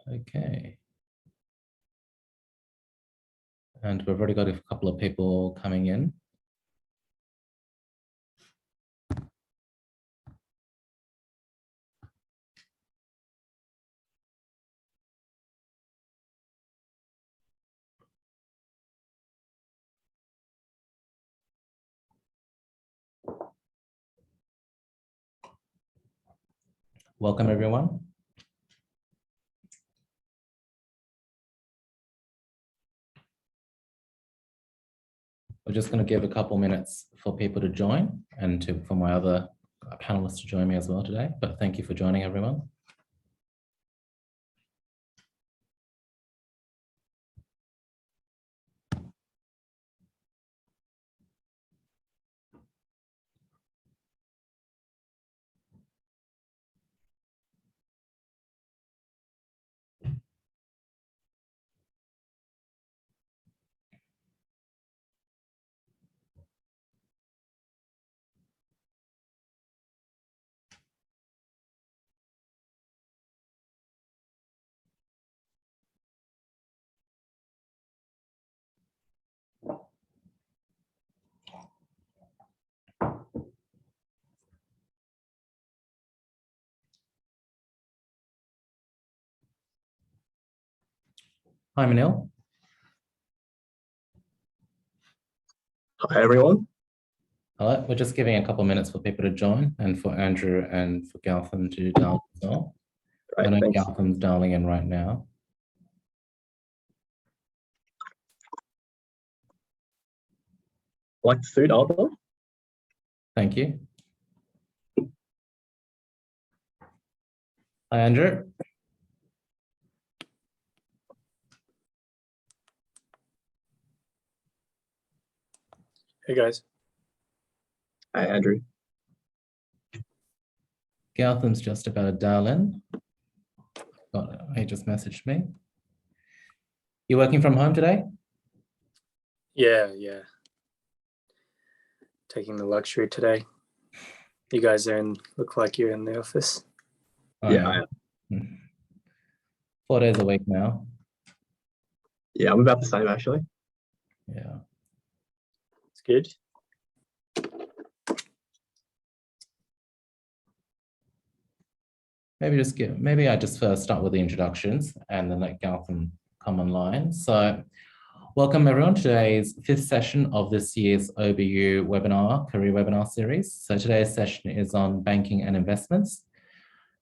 Okay. And we've already got a couple of people coming in. Welcome, everyone. We're just going to give a couple minutes for people to join and for my other panelists to join me as well today. But thank you for joining, everyone. Hi, Manil. Hi, everyone. All right, we're just giving a couple of minutes for people to join and for Andrew and for Gautam to dial as well. Right, I know thanks. Gautam's dialing in right now. Like the food, Arthur? Thank you. Hi, Andrew. Hey guys. Hi, Andrew. Gautam's just about to dial in. He just messaged me. You working from home today? Yeah. Taking the luxury today. You guys look like you're in the office. Yeah, I am. 4 days a week now. Yeah, I'm about the same, actually. Yeah. It's good. Maybe I just first start with the introductions and then let Gautam come online. So welcome everyone to today's 5th session of this year's OBU webinar, career webinar series. So today's session is on banking and investments.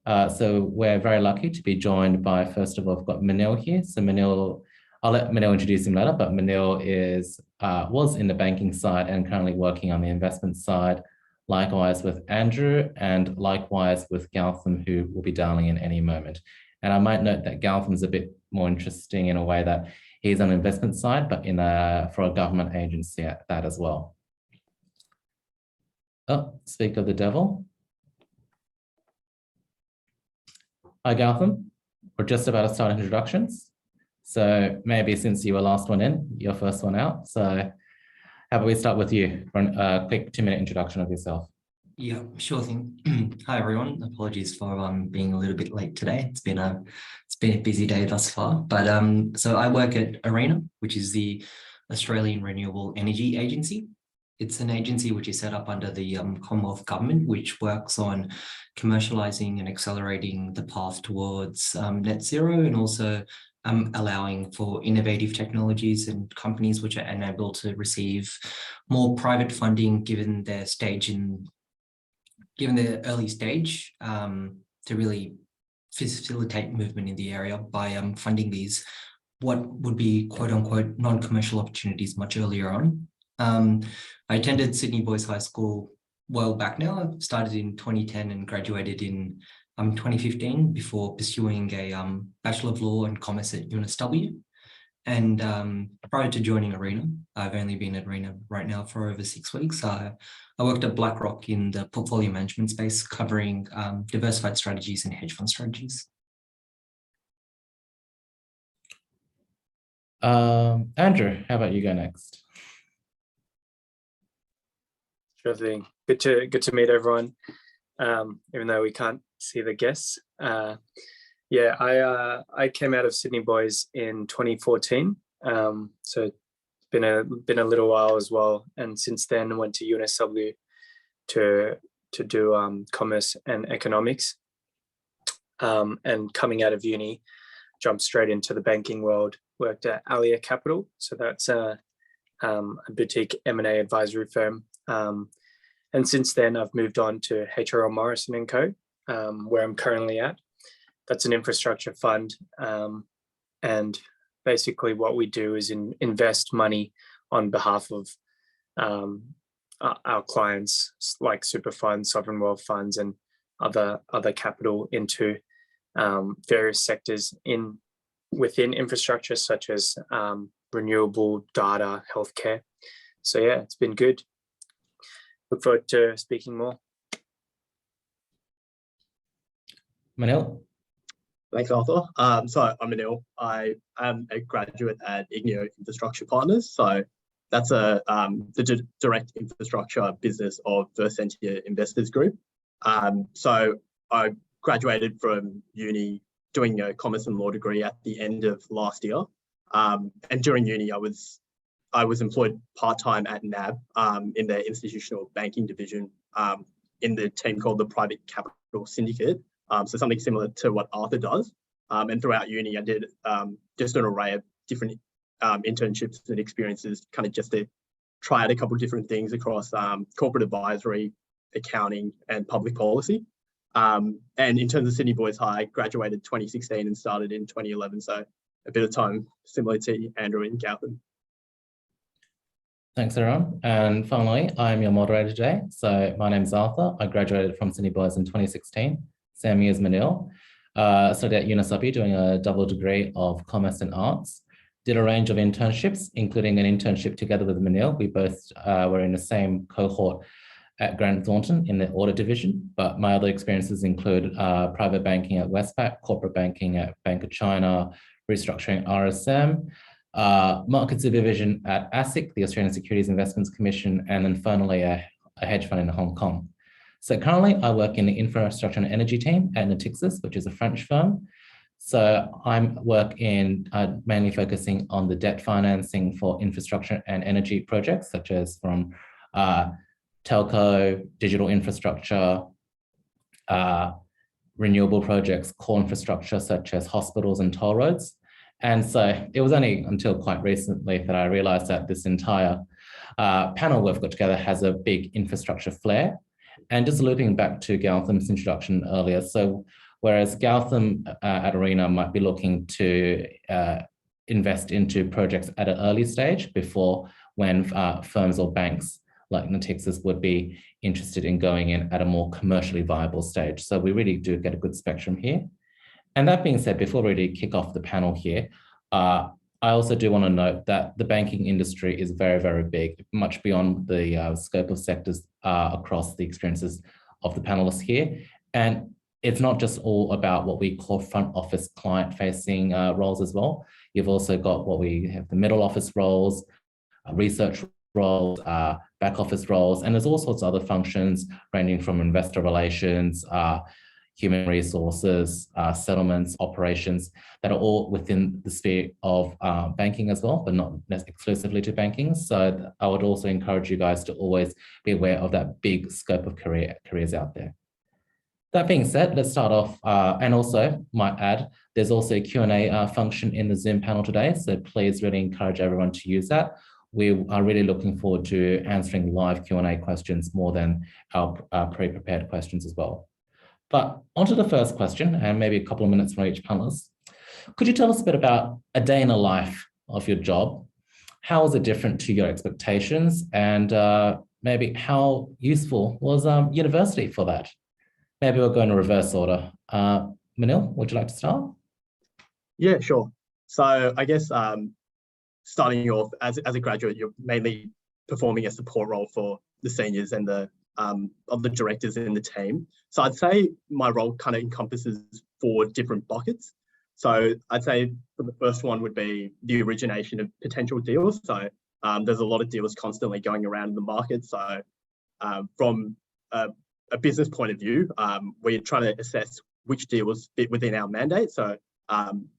So we're very lucky to be joined by, first of all, I've got Manil here. So Manil, I'll let Manil introduce him later, but Manil was in the banking side and currently working on the investment side, likewise with Andrew and likewise with Gautam, who will be dialing in any moment. And I might note that Gautam's a bit more interesting in a way that he's on the investment side, but for a government agency at that as well. Oh, speak of the devil. Hi, Gautam. We're just about to start introductions. So maybe since you were last one in, you're first one out. So how about we start with you for a quick 2-minute introduction of yourself? Yeah, sure thing. Hi, everyone. Apologies for being a little bit late today. It's been a busy day thus far. But so I work at ARENA, which is the Australian Renewable Energy Agency. It's an agency which is set up under the Commonwealth Government, which works on commercialising and accelerating the path towards net zero, and also allowing for innovative technologies and companies which are enabled to receive more private funding given their early stage to really facilitate movement in the area by funding these what would be quote unquote non-commercial opportunities much earlier on. I attended Sydney Boys High School well back now. I started in 2010 and graduated in 2015 before pursuing a Bachelor of Law and Commerce at UNSW. And prior to joining ARENA, I've only been at ARENA right now for over 6 weeks. I worked at BlackRock in the portfolio management space, covering diversified strategies and hedge fund strategies. Andrew, how about you go next? Sure thing. Good to meet everyone. Even though we can't see the guests. Yeah, I came out of Sydney Boys in 2014. So been a little while as well. And since then went to UNSW to do commerce and economics. And coming out of uni, jumped straight into the banking world, worked at Alia Capital. So that's a boutique M&A advisory firm. And since then, I've moved on to HRL Morrison & Co., where I'm currently at. That's an infrastructure fund. And basically what we do is invest money on behalf of our clients, like super funds, sovereign wealth funds, and other capital into various sectors within infrastructure, such as renewable, data, healthcare. So yeah, it's been good. Look forward to speaking more. Manil? Thanks, Arthur. So I'm Anil. I am a graduate at Igneo Infrastructure Partners. So that's the direct infrastructure business of First Sentier Investors Group. So I graduated from uni doing a commerce and law degree at the end of last year. And during uni, I was employed part-time at NAB in their institutional banking division in the team called the Private Capital Syndicate. So something similar to what Arthur does. And throughout uni, I did just an array of different internships and experiences, kind of just to try out a couple of different things across corporate advisory, accounting, and public policy. And in terms of Sydney Boys High, I graduated 2016 and started in 2011. So a bit of time similar to Andrew and Gautam. Thanks, everyone. And finally, I'm your moderator today. So my name is Arthur. I graduated from Sydney Boys in 2016. Same year as Manil. Studied at UNSW doing a double degree of commerce and arts. Did a range of internships, including an internship together with Manil. We both were in the same cohort at Grant Thornton in the audit division, but my other experiences include private banking at Westpac, corporate banking at Bank of China, restructuring RSM, market supervision at ASIC, the Australian Securities Investments Commission, and then finally a hedge fund in Hong Kong. So currently I work in the infrastructure and energy team at Natixis, which is a French firm. So I work in mainly focusing on the debt financing for infrastructure and energy projects, such as from telco, digital infrastructure, renewable projects, core infrastructure, such as hospitals and toll roads. And so it was only until quite recently that I realized that this entire panel we've got together has a big infrastructure flair. And just looping back to Gautham's introduction earlier, so whereas Gautam at Arena might be looking to invest into projects at an early stage before when firms or banks like Natixis would be interested in going in at a more commercially viable stage. So we really do get a good spectrum here. And that being said, before we really kick off the panel here, I also do want to note that the banking industry is very, very big, much beyond the scope of sectors across the experiences of the panelists here. And it's not just all about what we call front office client-facing roles as well. You've also got what we have the middle office roles, research roles, back office roles, and there's all sorts of other functions ranging from investor relations, human resources, settlements, operations that are all within the sphere of banking as well, but not exclusively to banking. So I would also encourage you guys to always be aware of that big scope of careers out there. That being said, let's start off, and also might add, there's also a Q&A function in the Zoom panel today, so please really encourage everyone to use that. We are really looking forward to answering live Q&A questions more than our pre-prepared questions as well. But onto the first question, and maybe a couple of minutes from each panelist. Could you tell us a bit about a day in the life of your job? How is it different to your expectations? And maybe how useful was university for that? Maybe we'll go in reverse order. Manil, would you like to start? Yeah, sure. So I guess starting off as a graduate, you're mainly performing a support role for the seniors and the directors in the team. So I'd say my role kind of encompasses 4 different buckets. So I'd say for the first one would be the origination of potential deals. So there's a lot of deals constantly going around in the market. So from a business point of view, we're trying to assess which deals fit within our mandate. So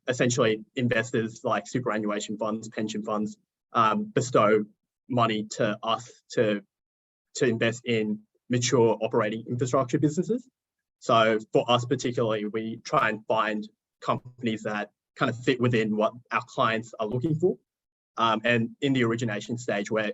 essentially investors like superannuation funds, pension funds, bestow money to us to invest in mature operating infrastructure businesses. So for us particularly, we try and find companies that kind of fit within what our clients are looking for. And in the origination stage, we're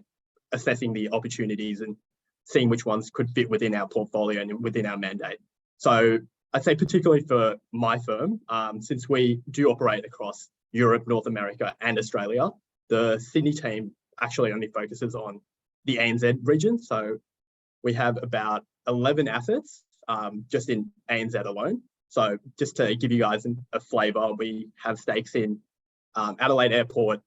assessing the opportunities and seeing which ones could fit within our portfolio and within our mandate. So I'd say particularly for my firm, since we do operate across Europe, North America and Australia, the Sydney team actually only focuses on the ANZ region. So we have about 11 assets just in ANZ alone. So just to give you guys a flavour, we have stakes in Adelaide Airport,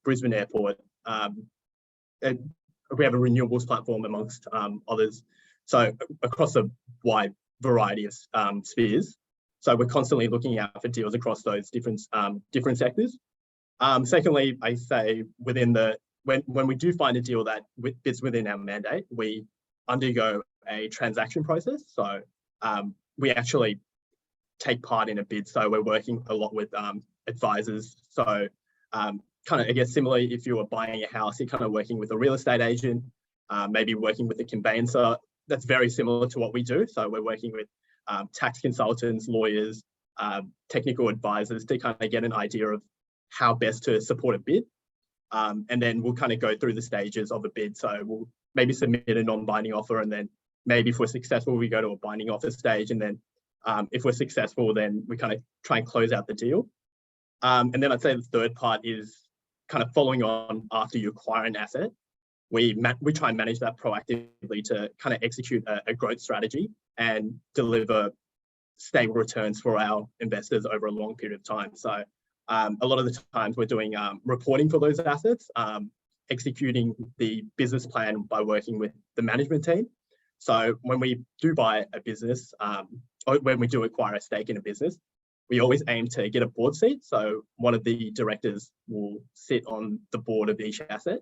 Brisbane Airport, and we have a renewables platform amongst others. So across a wide variety of spheres. So we're constantly looking out for deals across those different sectors. Secondly, I say when we do find a deal that fits within our mandate, we undergo a transaction process. So we actually take part in a bid. So we're working a lot with advisors. So kind of, I guess, similarly, if you were buying a house, you're kind of working with a real estate agent, maybe working with a conveyancer. That's very similar to what we do. So we're working with tax consultants, lawyers, technical advisors to kind of get an idea of how best to support a bid. And then we'll kind of go through the stages of a bid. So we'll maybe submit a non-binding offer, and then maybe if we're successful, we go to a binding offer stage. And then if we're successful, then we kind of try and close out the deal. And then I'd say the third part is kind of following on after you acquire an asset. We try and manage that proactively to kind of execute a growth strategy and deliver stable returns for our investors over a long period of time. So a lot of the times we're doing reporting for those assets, executing the business plan by working with the management team. So when we do buy a business, or when we do acquire a stake in a business, we always aim to get a board seat. So one of the directors will sit on the board of each asset,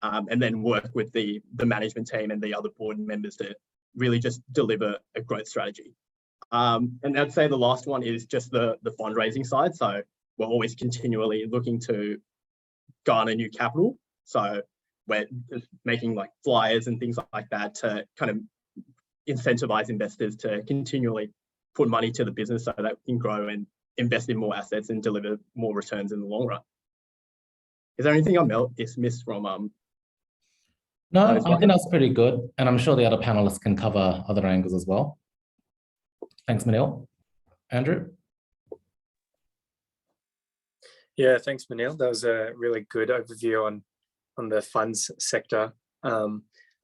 and then work with the management team and the other board members to really just deliver a growth strategy. And I'd say the last one is just the fundraising side. So we're always continually looking to garner new capital. So we're making like flyers and things like that to kind of incentivize investors to continually put money to the business so that we can grow and invest in more assets and deliver more returns in the long run. Is there anything I missed from No, I think that's pretty good. And I'm sure the other panelists can cover other angles as well. Thanks, Manil. Andrew? Yeah, thanks, Manil. That was a really good overview on the funds sector. I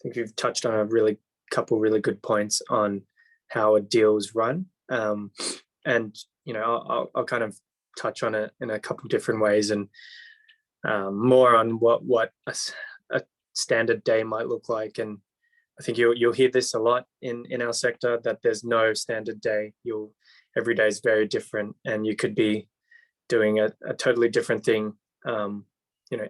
think you've touched on a couple really good points on how a deal is run. And, I'll kind of touch on it in a couple different ways and more on what a standard day might look like. And I think you'll hear this a lot in our sector, that there's no standard day. Every day is very different, and you could be doing a totally different thing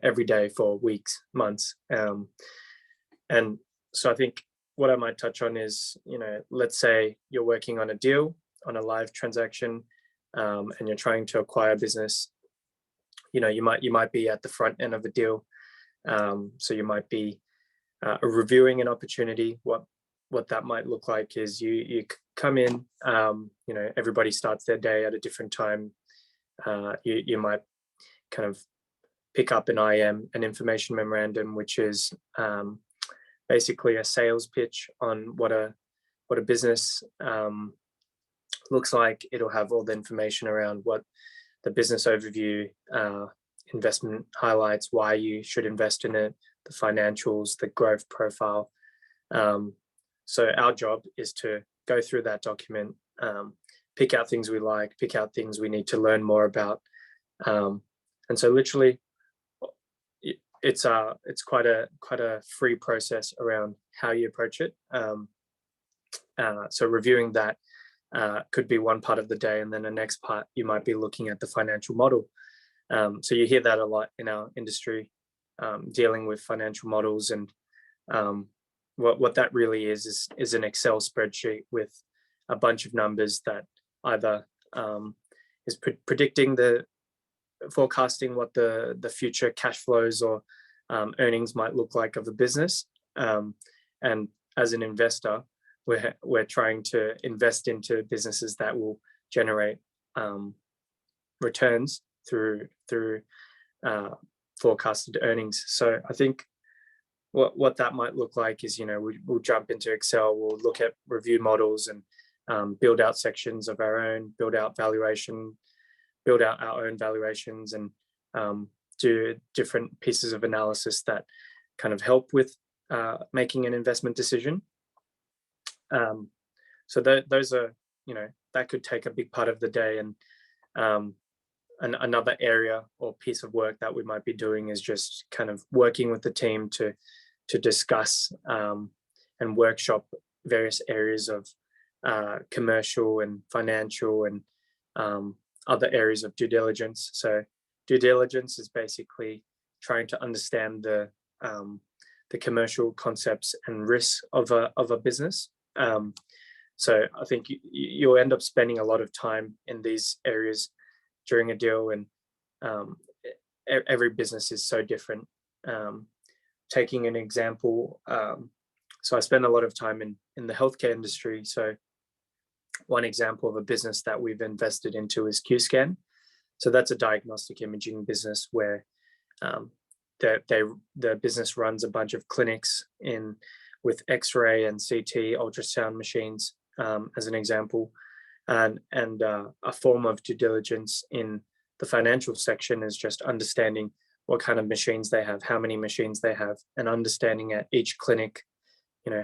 every day for weeks, months. And so I think what I might touch on is, let's say you're working on a deal, on a live transaction, and you're trying to acquire a business. You might be at the front end of the deal. So you might be reviewing an opportunity. What that might look like is you come in, everybody starts their day at a different time. You might kind of pick up an IM, an information memorandum, which is basically a sales pitch on what a business looks like. It'll have all the information around what the business overview, investment highlights, why you should invest in it, the financials, the growth profile. So our job is to go through that document, pick out things we like, pick out things we need to learn more about. And so literally it's quite a free process around how you approach it. So reviewing that could be one part of the day, and then the next part you might be looking at the financial model. So you hear that a lot in our industry, dealing with financial models, and what that really is an Excel spreadsheet with a bunch of numbers that either is predicting forecasting what the future cash flows or earnings might look like of the business. And as an investor, we're trying to invest into businesses that will generate returns through forecasted earnings. So I think what that might look like is, we'll jump into Excel, we'll look at review models and build out sections of our own, build out our own valuations, and do different pieces of analysis that kind of help with making an investment decision. So those are, that could take a big part of the day. And another area or piece of work that we might be doing is just kind of working with the team to discuss and workshop various areas of commercial and financial and other areas of due diligence. So due diligence is basically trying to understand the commercial concepts and risks of a business. So I think you'll end up spending a lot of time in these areas during a deal, and every business is so different. Taking an example, so I spend a lot of time in the healthcare industry. So one example of a business that we've invested into is QScan. So that's a diagnostic imaging business where the business runs a bunch of clinics with X-ray and CT ultrasound machines, as an example. And a form of due diligence in the financial section is just understanding what kind of machines they have, how many machines they have, and understanding at each clinic,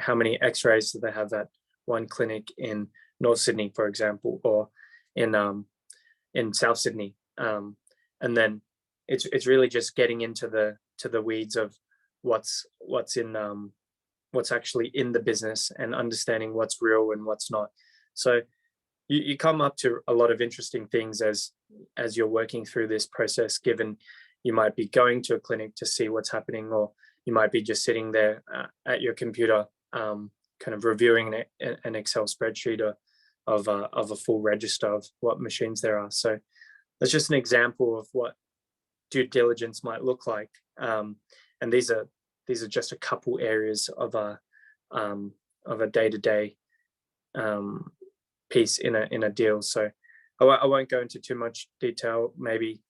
how many X-rays do they have at one clinic in North Sydney, for example, or in South Sydney. And then it's really just getting into the weeds of what's actually in the business and understanding what's real and what's not. So you come up to a lot of interesting things as you're working through this process, given you might be going to a clinic to see what's happening, or you might be just sitting there at your computer, kind of reviewing an Excel spreadsheet of a full register of what machines there are. So that's just an example of what due diligence might look like. And these are just a couple areas of a day-to-day piece in a deal. So I won't go into too much detail. Maybe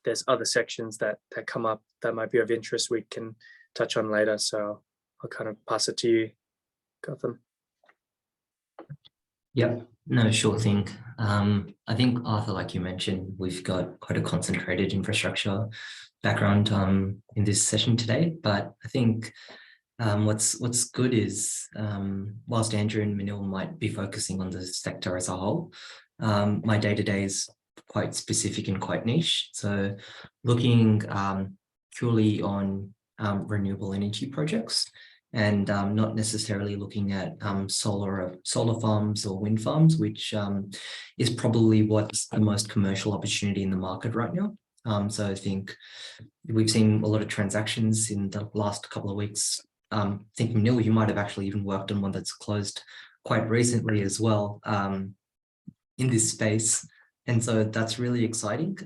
there's other sections that come up that might be of interest we can touch on later. So I'll kind of pass it to you, Gotham. Yep, no, sure thing. I think, Arthur, like you mentioned, we've got quite a concentrated infrastructure background in this session today, but I think what's good is, whilst Andrew and Manil might be focusing on the sector as a whole, my day-to-day is quite specific and quite niche. So looking purely on renewable energy projects, and not necessarily looking at solar farms or wind farms, which is probably what's the most commercial opportunity in the market right now. So I think we've seen a lot of transactions in the last couple of weeks. I think, Manil, you might have actually even worked on one that's closed quite recently as well in this space. And so that's really exciting.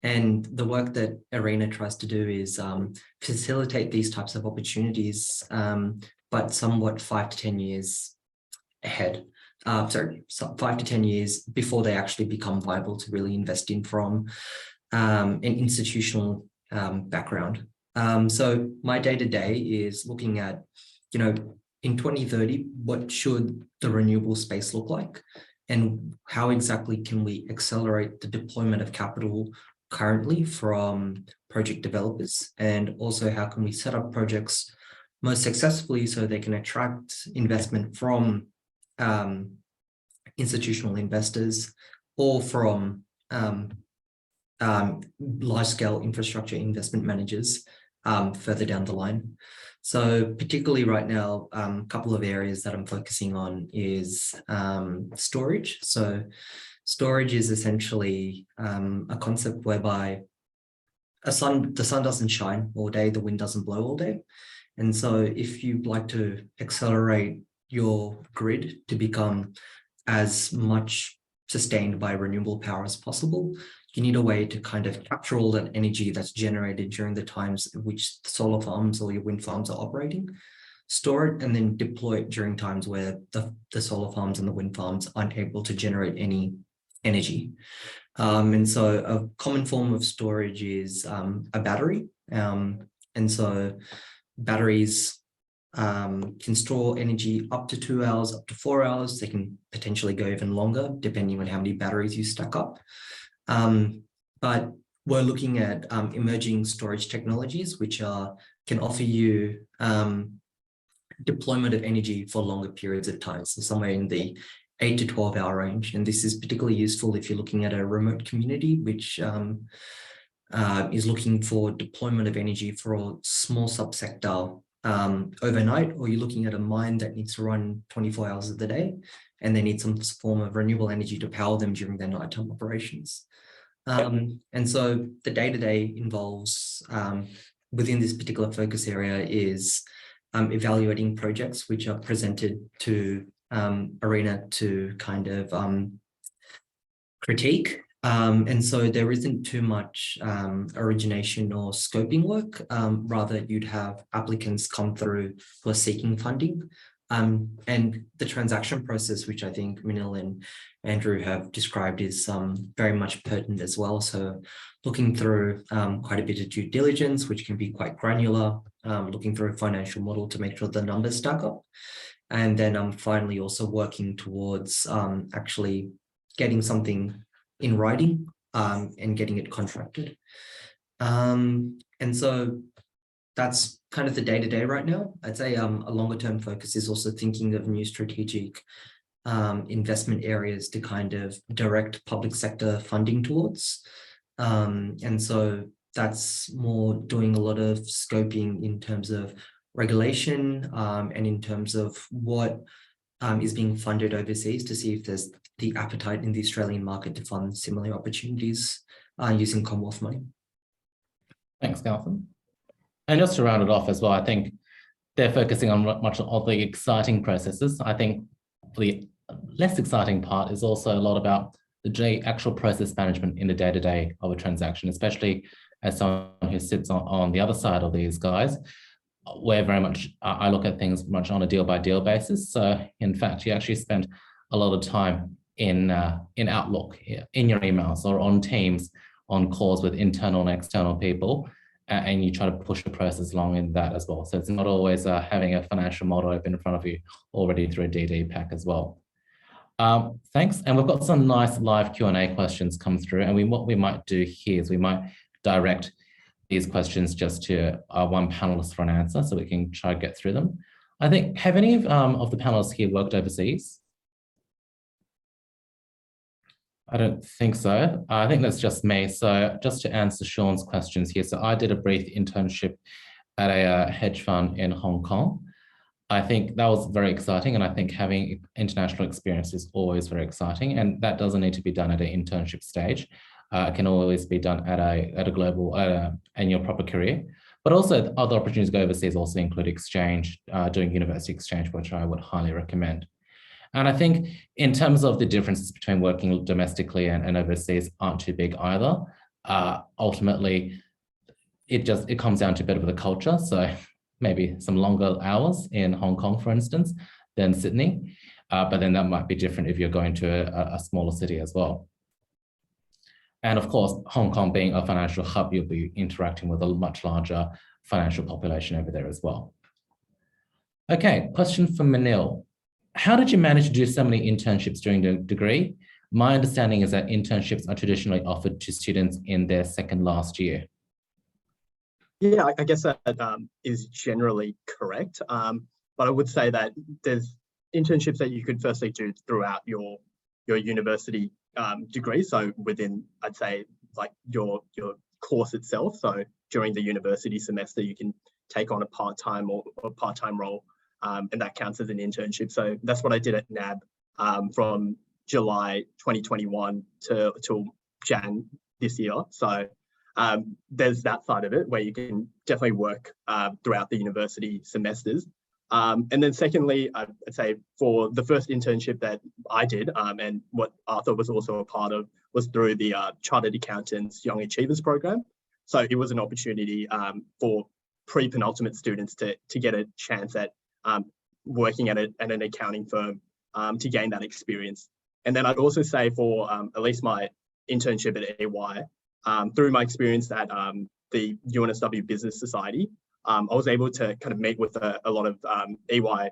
And the work that Arena tries to do is facilitate these types of opportunities, but somewhat 5 to 10 years ahead. So 5 to 10 years before they actually become viable to really invest in from an institutional background. So my day-to-day is looking at, in 2030, what should the renewable space look like? And how exactly can we accelerate the deployment of capital currently from project developers? And also, how can we set up projects most successfully so they can attract investment from institutional investors or from large-scale infrastructure investment managers further down the line. So particularly right now, a couple of areas that I'm focusing on is storage. So storage is essentially a concept whereby the sun doesn't shine all day, the wind doesn't blow all day. And so if you'd like to accelerate your grid to become as much sustained by renewable power as possible. You need a way to kind of capture all that energy that's generated during the times in which the solar farms or your wind farms are operating, store it, and then deploy it during times where the solar farms and the wind farms aren't able to generate any energy. And so a common form of storage is a battery. And so batteries can store energy up to 2 hours, up to 4 hours. They can potentially go even longer, depending on how many batteries you stack up. But we're looking at emerging storage technologies, which can offer you deployment of energy for longer periods of time, so somewhere in the 8 to 12 hour range. And this is particularly useful if you're looking at a remote community, which is looking for deployment of energy for a small subsector overnight, or you're looking at a mine that needs to run 24 hours of the day, and they need some form of renewable energy to power them during their nighttime operations. And so the day-to-day involves, within this particular focus area, is evaluating projects which are presented to ARENA to kind of critique. And so there isn't too much origination or scoping work. Rather, you'd have applicants come through who are seeking funding. And the transaction process, which I think Manil and Andrew have described, is very much pertinent as well. So looking through quite a bit of due diligence, which can be quite granular, looking through a financial model to make sure the numbers stack up. And then finally also working towards actually getting something in writing and getting it contracted. And so that's kind of the day-to-day right now. I'd say a longer-term focus is also thinking of new strategic investment areas to kind of direct public sector funding towards. And so that's more doing a lot of scoping in terms of regulation and in terms of what is being funded overseas, to see if there's the appetite in the Australian market to fund similar opportunities using Commonwealth money. Thanks, Garthan. And just to round it off as well, I think they're focusing on much of the exciting processes. I think the less exciting part is also a lot about the actual process management in the day-to-day of a transaction, especially as someone who sits on the other side of these guys, where very much I look at things much on a deal-by-deal basis. So in fact, you actually spend a lot of time in Outlook, in your emails, or on Teams, on calls with internal and external people, and you try to push the process along in that as well. So it's not always having a financial model open in front of you already through a DD pack as well. Thanks. And we've got some nice live Q&A questions come through. And what we might do here is we might direct these questions just to one panelist for an answer, so we can try to get through them. I think, have any of the panelists here worked overseas? I don't think so. I think that's just me. So just to answer Sean's questions here. So I did a brief internship at a hedge fund in Hong Kong. I think that was very exciting. And I think having international experience is always very exciting. And that doesn't need to be done at an internship stage. It can always be done at a global, in your proper career. But also other opportunities to go overseas also include exchange, doing university exchange, which I would highly recommend. And I think in terms of the differences between working domestically and overseas aren't too big either. Ultimately, it comes down to a bit of the culture. So maybe some longer hours in Hong Kong, for instance, than Sydney. But then that might be different if you're going to a smaller city as well. And of course, Hong Kong being a financial hub, you'll be interacting with a much larger financial population over there as well. Okay, question for Manil. How did you manage to do so many internships during the degree? My understanding is that internships are traditionally offered to students in their second last year. Yeah, I guess that is generally correct. But I would say that there's internships that you could firstly do throughout your university degree. So within, I'd say, like your course itself. So during the university semester, you can take on a part-time or part-time role, and that counts as an internship. So that's what I did at NAB from July 2021 till Jan this year. So there's that side of it where you can definitely work throughout the university semesters. And then secondly, I'd say for the first internship that I did, and what Arthur was also a part of, was through the Chartered Accountants Young Achievers Program. So it was an opportunity for pre-penultimate students to get a chance at working at an accounting firm to gain that experience. And then I'd also say for at least my internship at EY, through my experience at the UNSW Business Society, I was able to kind of meet with a lot of EY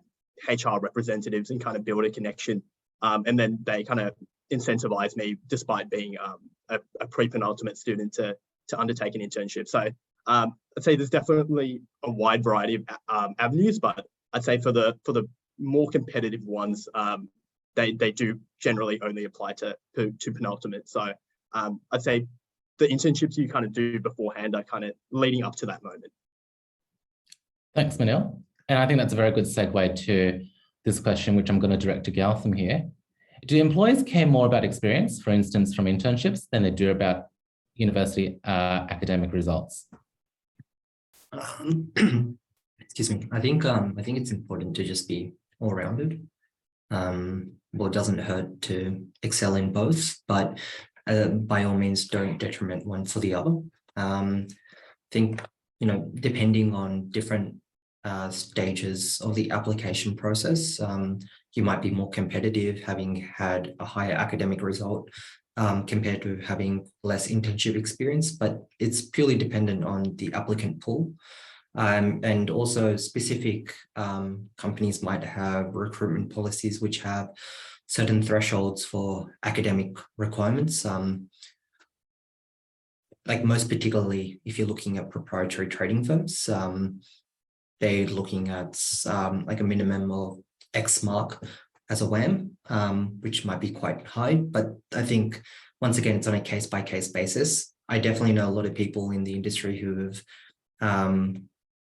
HR representatives and kind of build a connection. And then they kind of incentivized me, despite being a pre-penultimate student, to undertake an internship. So I'd say there's definitely a wide variety of avenues, but I'd say for the more competitive ones, they do generally only apply to penultimate. So I'd say the internships you kind of do beforehand are kind of leading up to that moment. Thanks, Manil. And I think that's a very good segue to this question, which I'm going to direct to Gautam here. Do employers care more about experience, for instance, from internships, than they do about university academic results? Excuse me. I think it's important to just be all-rounded. Well, it doesn't hurt to excel in both, but by all means, don't detriment one for the other. I think, depending on different stages of the application process, you might be more competitive having had a higher academic result compared to having less internship experience, but it's purely dependent on the applicant pool. And also specific companies might have recruitment policies which have certain thresholds for academic requirements. Like most particularly, if you're looking at proprietary trading firms, they're looking at like a minimum of X mark as a WAM, which might be quite high. But I think, once again, it's on a case-by-case basis. I definitely know a lot of people in the industry who have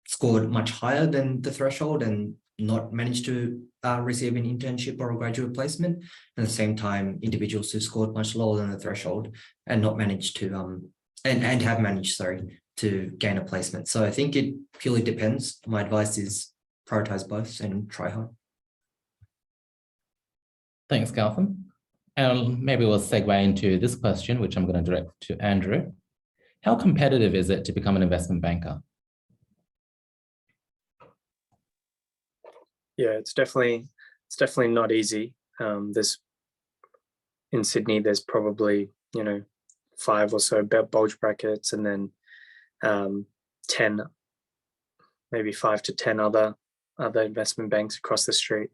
scored much higher than the threshold and not managed to receive an internship or a graduate placement. At the same time, individuals who scored much lower than the threshold and not managed to, and have managed, to gain a placement. So I think it purely depends. My advice is prioritize both and try hard. Thanks, Gautam. And maybe we'll segue into this question, which I'm going to direct to Andrew. How competitive is it to become an investment banker? Yeah, it's definitely not easy. In Sydney, there's probably 5 or so bulge brackets, and then 10, maybe 5 to 10 other investment banks across the street.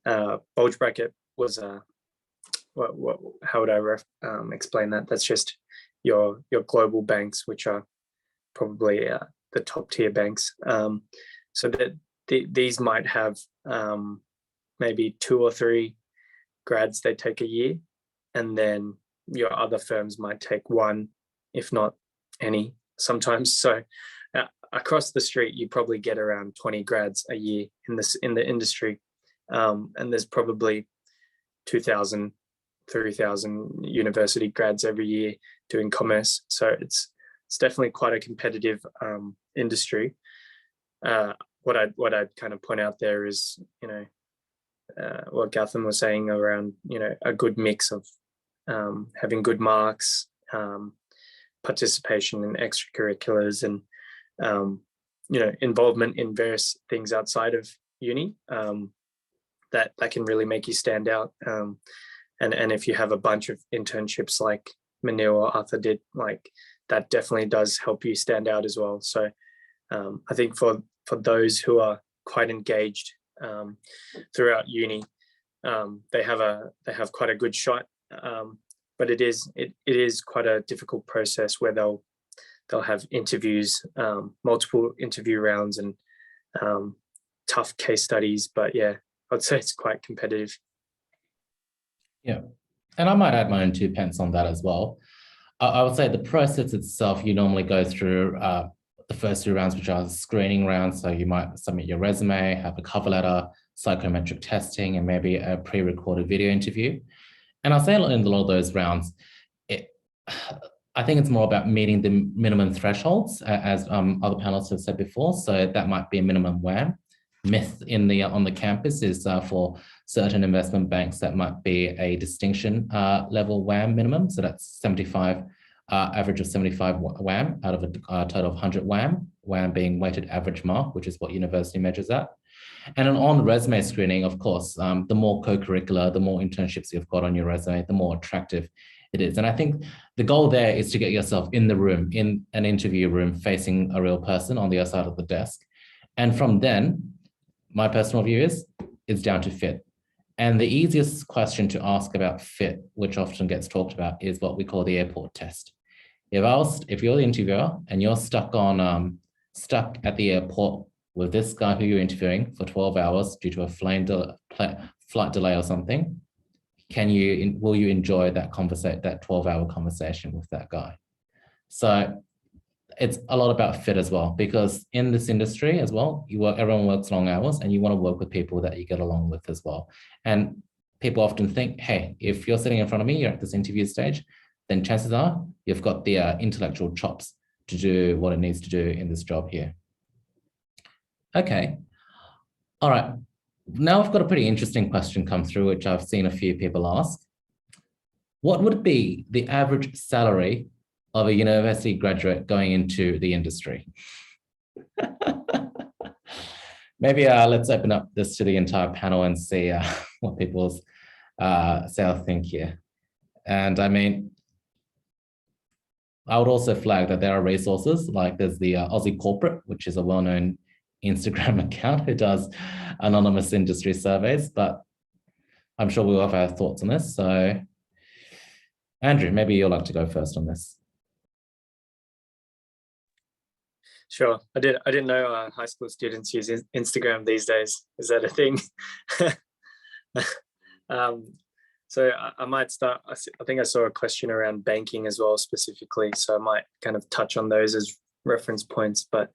Bulge bracket was how would I explain that? That's just your global banks, which are probably the top tier banks. So that these might have maybe 2 or 3 grads they take a year, and then your other firms might take 1, if not any, sometimes. So across the street, you probably get around 20 grads a year in the industry, and there's probably 2,000, 3,000 university grads every year doing commerce. So it's definitely quite a competitive industry. What I'd kind of point out there is, what Gautam was saying around, a good mix of having good marks, participation in extracurriculars, and involvement in various things outside of uni, that can really make you stand out. And if you have a bunch of internships like Manil or Arthur did, like, that definitely does help you stand out as well. So I think for those who are quite engaged throughout uni, they have quite a good shot. But it is quite a difficult process where they'll have interviews, multiple interview rounds, and tough case studies. But yeah, I'd say it's quite competitive. Yeah, and I might add my own 2 pence on that as well. I would say the process itself, you normally go through the first 2 rounds, which are screening rounds. So you might submit your resume, have a cover letter, psychometric testing, and maybe a pre-recorded video interview. And I'll say in a lot of those rounds, I think it's more about meeting the minimum thresholds, as other panelists have said before. So that might be a minimum WAM, myth on the campus is for certain investment banks that might be a distinction level WAM minimum. So that's 75, average of 75 WAM out of a total of 100 WAM, WAM being weighted average mark, which is what university measures at. And on resume screening, of course, the more co-curricular, the more internships you've got on your resume, the more attractive it is. And I think the goal there is to get yourself in the room, in an interview room, facing a real person on the other side of the desk. And from then, my personal view is, it's down to fit. And the easiest question to ask about fit, which often gets talked about, is what we call the airport test. If you're the interviewer and you're stuck at the airport with this guy who you're interviewing for 12 hours due to a flight delay or something, will you enjoy that 12-hour conversation with that guy? So it's a lot about fit as well, because in this industry as well, everyone works long hours and you want to work with people that you get along with as well. And people often think, hey, if you're sitting in front of me, you're at this interview stage, then chances are you've got the intellectual chops to do what it needs to do in this job here. Okay. All right. Now I've got a pretty interesting question come through, which I've seen a few people ask. What would be the average salary of a university graduate going into the industry? Maybe let's open up this to the entire panel and see what people's think here. And I mean, I would also flag that there are resources, like there's the Aussie Corporate, which is a well-known Instagram account who does anonymous industry surveys, but I'm sure we'll have our thoughts on this. So Andrew, maybe you'd like to go first on this. Sure. I didn't know high school students use Instagram these days. Is that a thing? So I might start. I think I saw a question around banking as well specifically. So I might kind of touch on those as reference points. But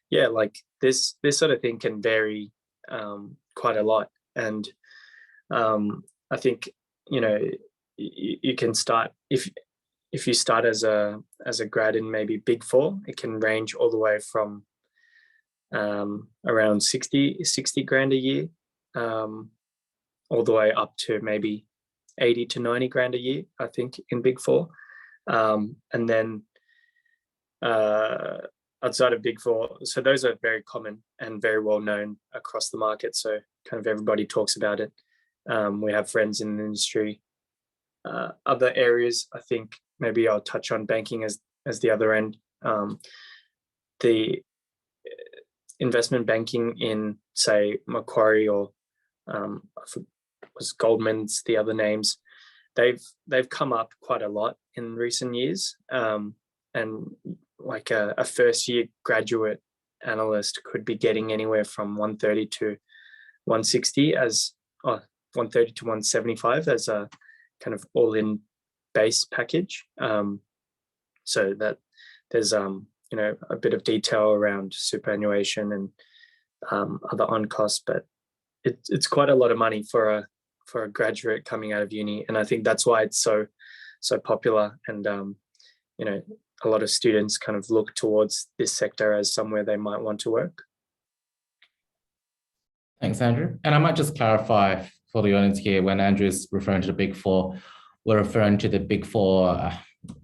yeah, like this sort of thing can vary quite a lot. And I think, you know, you can start if you start as a grad in maybe Big Four, it can range all the way from around 60 grand a year, all the way up to maybe 80 to 90 grand a year, I think, in Big Four. And then outside of Big Four, so those are very common and very well known across the market. So kind of everybody talks about it. We have friends in the industry. Other areas, I think maybe I'll touch on banking as the other end. The investment banking in, say, Macquarie or was Goldman's, the other names, they've come up quite a lot in recent years. And like a first year graduate analyst could be getting anywhere from 130 to 160 130 to 175 as a kind of all-in base package. So that there's you know, a bit of detail around superannuation and other on costs, but it's quite a lot of money for a graduate coming out of uni, and I think that's why it's so popular. And you know, a lot of students kind of look towards this sector as somewhere they might want to work. Thanks, Andrew. And I might just clarify for the audience here, when Andrew's referring to the Big Four, we're referring to the Big Four,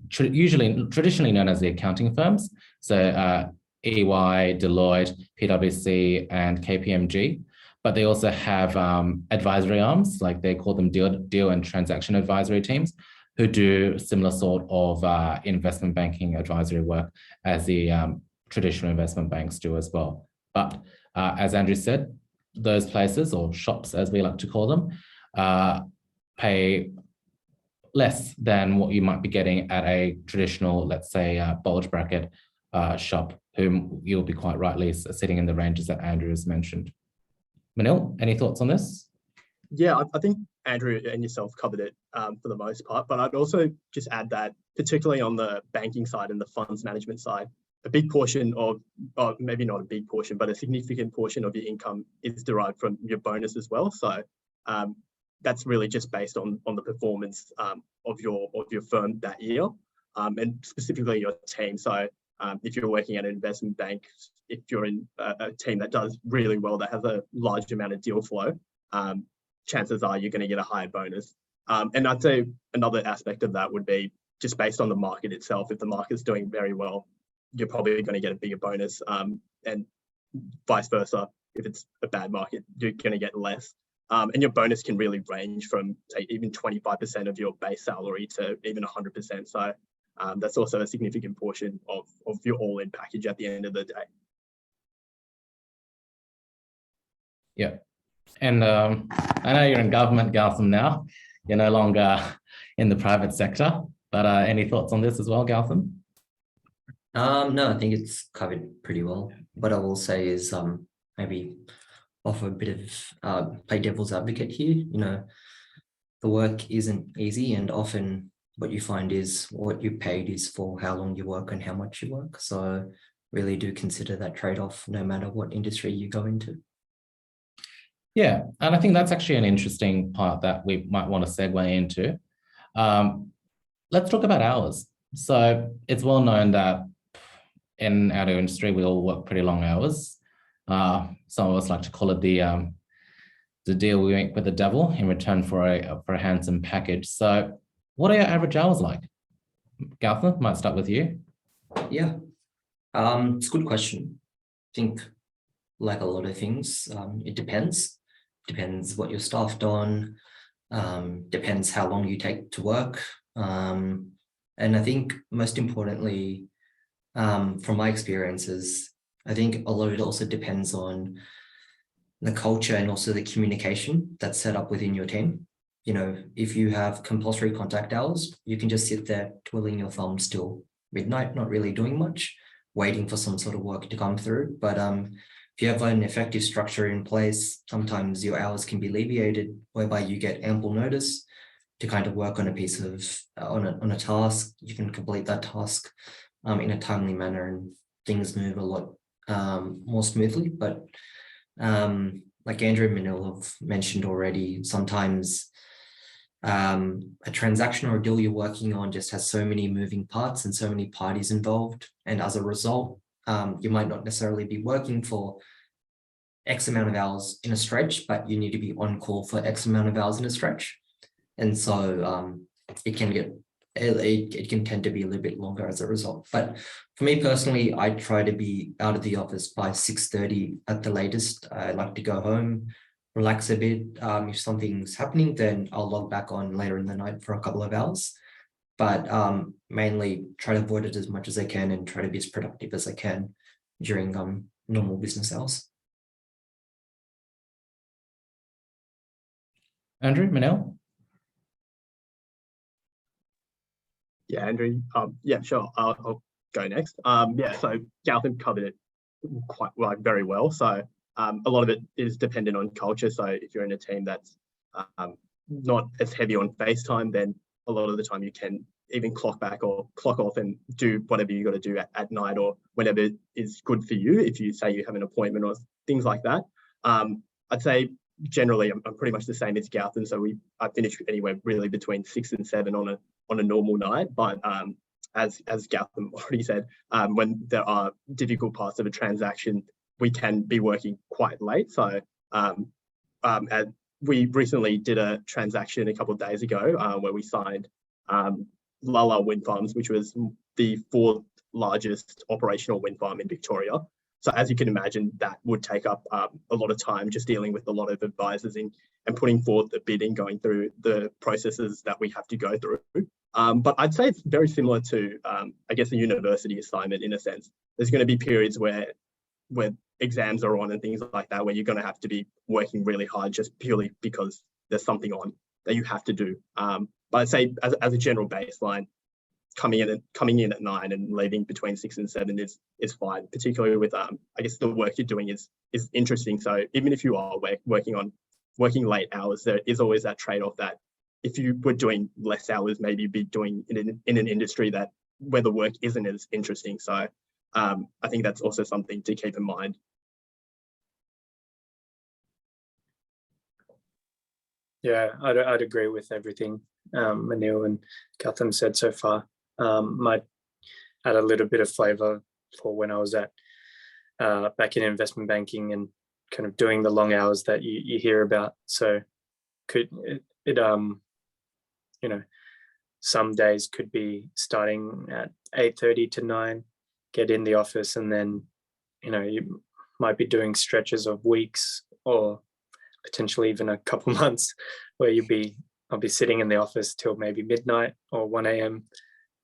traditionally known as the accounting firms. So EY, Deloitte, PwC, and KPMG. But they also have advisory arms, like they call them deal and transaction advisory teams, who do similar sort of investment banking advisory work as the traditional investment banks do as well. But as Andrew said, those places, or shops as we like to call them, pay less than what you might be getting at a traditional, let's say, bulge bracket shop, whom you'll be quite rightly sitting in the ranges that Andrew has mentioned. Manil, any thoughts on this? Yeah, I think Andrew and yourself covered it for the most part, but I'd also just add that, particularly on the banking side and the funds management side, a big portion of, maybe not a big portion, but a significant portion of your income is derived from your bonus as well. So that's really just based on the performance of your firm that year, and specifically your team. So if you're working at an investment bank, if you're in a team that does really well, that has a large amount of deal flow, chances are you're going to get a higher bonus. And I'd say another aspect of that would be just based on the market itself. If the market's doing very well, you're probably going to get a bigger bonus, and vice versa. If it's a bad market, you're going to get less. And your bonus can really range from, say, even 25% of your base salary to even 100%. So that's also a significant portion of your all-in package at the end of the day. Yeah. And I know you're in government, Gautam, now. You're no longer in the private sector, but any thoughts on this as well, Gautam? No, I think it's covered pretty well. What I will say is maybe offer a bit of play devil's advocate here. You know, the work isn't easy, and often what you find is what you're paid is for how long you work and how much you work. So really do consider that trade-off no matter what industry you go into. Yeah, and I think that's actually an interesting part that we might want to segue into. Let's talk about hours. So it's well known that in our industry, we all work pretty long hours. Some of us like to call it the deal we make with the devil in return for a handsome package. So what are your average hours like? Gautam, might start with you. Yeah, it's a good question. I think like a lot of things, it depends. Depends what you're staffed on, depends how long you take to work. And I think most importantly, from my experiences, I think a lot of it also depends on the culture and also the communication that's set up within your team. You know, if you have compulsory contact hours, you can just sit there twiddling your thumbs till midnight, not really doing much, waiting for some sort of work to come through. But if you have an effective structure in place, sometimes your hours can be alleviated, whereby you get ample notice to kind of work on a piece of, on a task. You can complete that task in a timely manner, and things move a lot more smoothly. But like Andrew and Manil have mentioned already, sometimes a transaction or a deal you're working on just has so many moving parts and so many parties involved. And as a result, you might not necessarily be working for X amount of hours in a stretch, but you need to be on call for X amount of hours in a stretch. And so it can tend to be a little bit longer as a result. But for me personally, I try to be out of the office by 6:30 at the latest. I like to go home, relax a bit. If something's happening, then I'll log back on later in the night for a couple of hours. But mainly try to avoid it as much as I can and try to be as productive as I can during normal business hours. Andrew, Manil? Yeah, Andrew. Yeah, sure. I'll go next. Yeah, so Gautam covered it quite very well. So a lot of it is dependent on culture. So if you're in a team that's not as heavy on face time, then a lot of the time you can even clock back or clock off and do whatever you got to do at night or whenever is good for you. If you say you have an appointment or things like that, I'd say generally I'm pretty much the same as Gautam. So I finish anywhere really between 6 and 7 on a normal night. But as Gautam already said, when there are difficult parts of a transaction, we can be working quite late. So and we recently did a transaction a couple of days ago where we signed Lala Wind Farms, which was the 4th largest operational wind farm in Victoria. So as you can imagine, that would take up a lot of time just dealing with a lot of advisors and putting forth the bid and going through the processes that we have to go through. But I'd say it's very similar to, I guess, a university assignment in a sense. There's going to be periods where exams are on and things like that, where you're going to have to be working really hard just purely because there's something on that you have to do. But I'd say as a general baseline, coming in at 9 and leaving between 6 and 7 is fine, particularly with I guess the work you're doing is interesting. So even if you are working late hours, there is always that trade-off that if you were doing less hours, maybe you'd be doing in an industry where the work isn't as interesting. So I think that's also something to keep in mind. Yeah, I'd agree with everything Manil and Gautam said so far. Might add a little bit of flavour for when I was at back in investment banking and kind of doing the long hours that you hear about. So you know, some days could be starting at 8:30 to 9, get in the office, and then, you know, you might be doing stretches of weeks or potentially even a couple months where I'll be sitting in the office till maybe midnight or 1 a.m.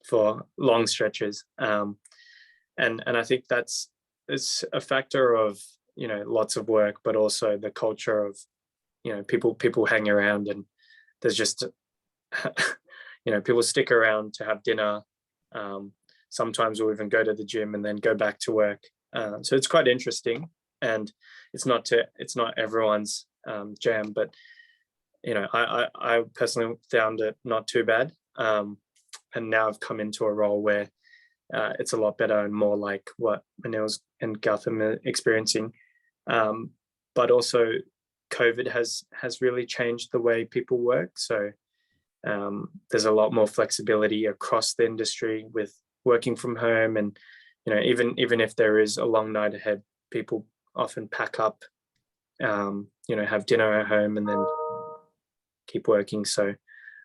for long stretches. And I think it's a factor of, you know, lots of work, but also the culture of, you know, people hang around, and there's just, you know, people stick around to have dinner. Sometimes we'll even go to the gym and then go back to work. So it's quite interesting, and it's not everyone's jam, but, you know, I personally found it not too bad. And now I've come into a role where it's a lot better and more like what Manil's and Gautam are experiencing. But also COVID has really changed the way people work. So there's a lot more flexibility across the industry with working from home. And, you know, even if there is a long night ahead, people often pack up, you know, have dinner at home and then keep working. So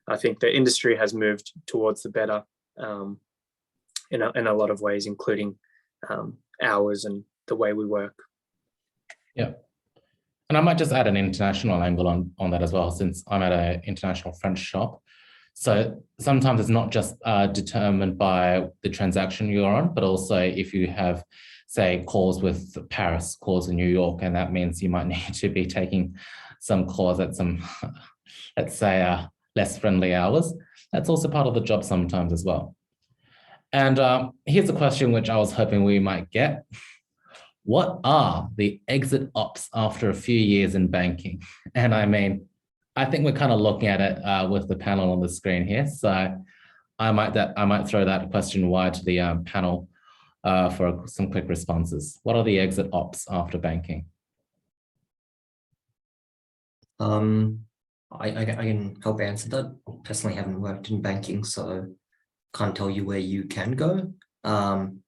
I think the industry has moved towards the better in a lot of ways, including hours and the way we work. Yeah. And I might just add an international angle on that as well, since I'm at an international French shop. So sometimes it's not just determined by the transaction you're on, but also if you have, say, calls with Paris, calls in New York, and that means you might need to be taking some calls at some, let's say, less friendly hours. That's also part of the job sometimes as well. And here's a question which I was hoping we might get. What are the exit ops after a few years in banking? And I mean, I think we're kind of looking at it with the panel on the screen here. So I might throw that question wide to the panel for some quick responses. What are the exit ops after banking? I can help answer that. Personally, haven't worked in banking, so can't tell you where you can go. But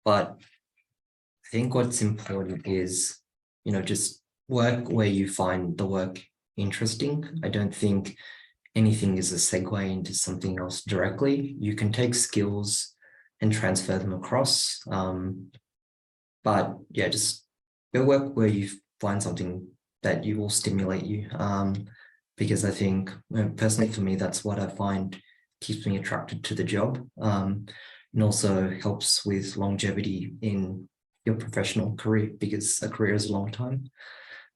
I think what's important is, you know, just work where you find the work interesting. I don't think anything is a segue into something else directly. You can take skills and transfer them across. But yeah, just go work where you find something that you will stimulate you. Because I think, personally for me, that's what I find keeps me attracted to the job. And also helps with longevity in your professional career, because a career is a long time.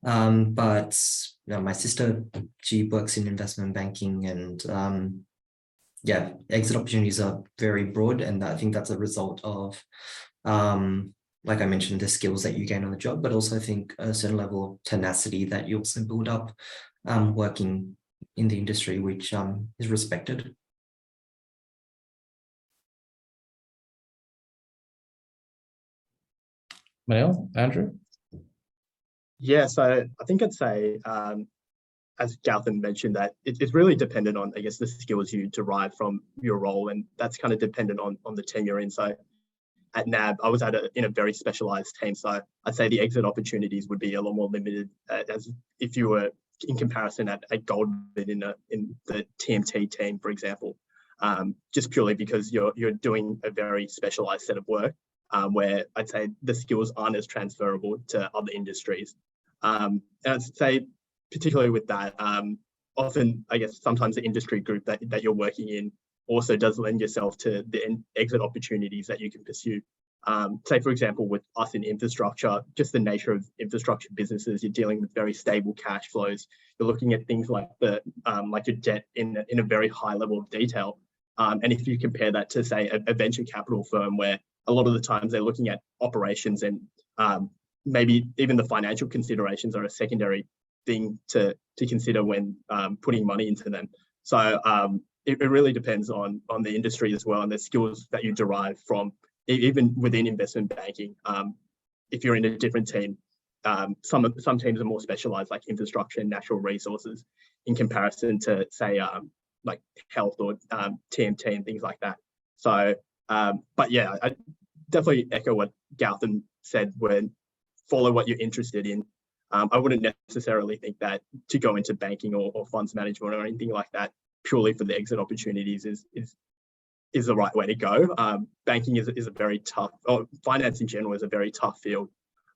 But you know, my sister, she works in investment banking, and yeah, exit opportunities are very broad, and I think that's a result of, like I mentioned, the skills that you gain on the job, but also I think a certain level of tenacity that you also build up working in the industry, which is respected. Manil, Andrew? Yeah, so I think I'd say, as Gautam mentioned, that it's really dependent on, I guess, the skills you derive from your role, and that's kind of dependent on the team you're in. So at NAB, I was in a very specialized team, so I'd say the exit opportunities would be a lot more limited as if you were in comparison at Goldman in the TMT team, for example, just purely because you're doing a very specialized set of work. Where I'd say the skills aren't as transferable to other industries. And I'd say, particularly with that, often, I guess, sometimes the industry group that you're working in also does lend yourself to the exit opportunities that you can pursue. Say, for example, with us in infrastructure, just the nature of infrastructure businesses, you're dealing with very stable cash flows. You're looking at things like like your debt in a very high level of detail. And if you compare that to, say, a venture capital firm where a lot of the times they're looking at operations and maybe even the financial considerations are a secondary thing to consider when putting money into them. So it really depends on the industry as well, and the skills that you derive from, even within investment banking. If you're in a different team, some teams are more specialized, like infrastructure and natural resources, in comparison to, say, like health or TMT and things like that. So, but yeah, definitely echo what Gautam said when follow what you're interested in. I wouldn't necessarily think that to go into banking or funds management or anything like that purely for the exit opportunities is the right way to go. Banking is a very tough, or finance in general is a very tough field.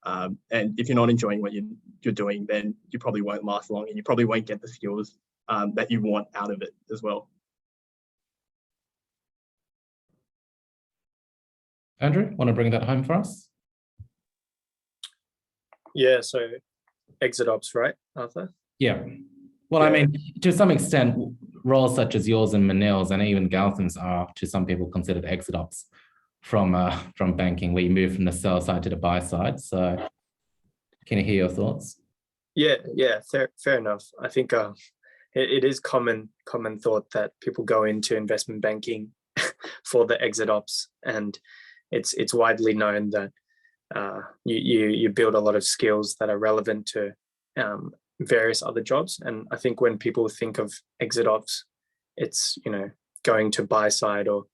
And if you're not enjoying what you're doing, then you probably won't last long and you probably won't get the skills that you want out of it as well. Andrew, want to bring that home for us? Yeah, so exit ops, right, Arthur? Yeah. Well, I mean, to some extent, roles such as yours and Manil's and even Gautam's are, to some people, considered exit ops from banking, where you move from the sell side to the buy side. So can you hear your thoughts? Yeah, fair enough. I think it is common thought that people go into investment banking for the exit ops, and it's widely known that you build a lot of skills that are relevant to various other jobs. And I think when people think of exit ops, it's, you know, going to buy side or